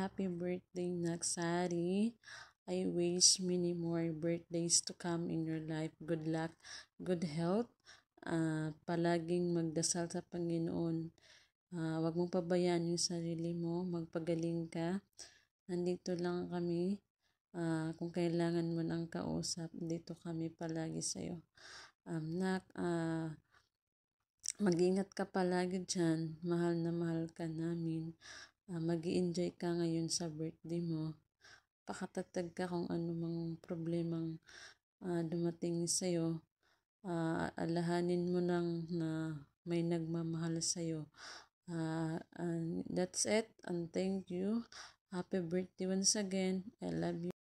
happy birthday, Naksari. I wish many more birthdays to come in your life. Good luck, good health. Palaging magdasal sa Panginoon. Huwag mong pabayaan yung sarili mo. Magpagaling ka. Nandito lang kami. Kung kailangan mo ng kausap, dito kami palagi sa'yo. Mag-ingat ka palagi dyan. Mahal na mahal ka namin. Mag-i-enjoy ka ngayon sa birthday mo. Pakatatag ka kung anumang problemang dumating sa'yo. Alahanin mo lang na may nagmamahal sa'yo. That's it. And thank you. Happy birthday once again. I love you.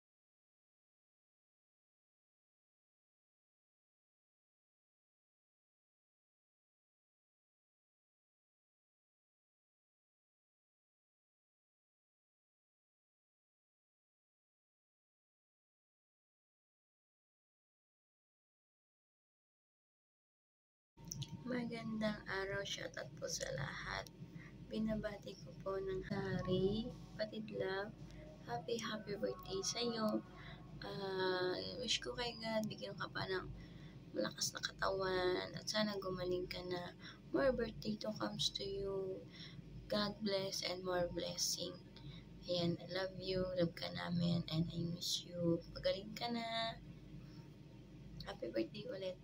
Magandang araw, shoutout po sa lahat. Binabati ko po ng Hari, Patid Love. Happy birthday sa iyo. Wish ko kay God, bigyan ka pa ng malakas na katawan at sana gumaling ka na. More birthday to comes to you. God bless and more blessing. Ayan, I love you, love ka namin, and I miss you. Pagaling ka na. Happy birthday ulit.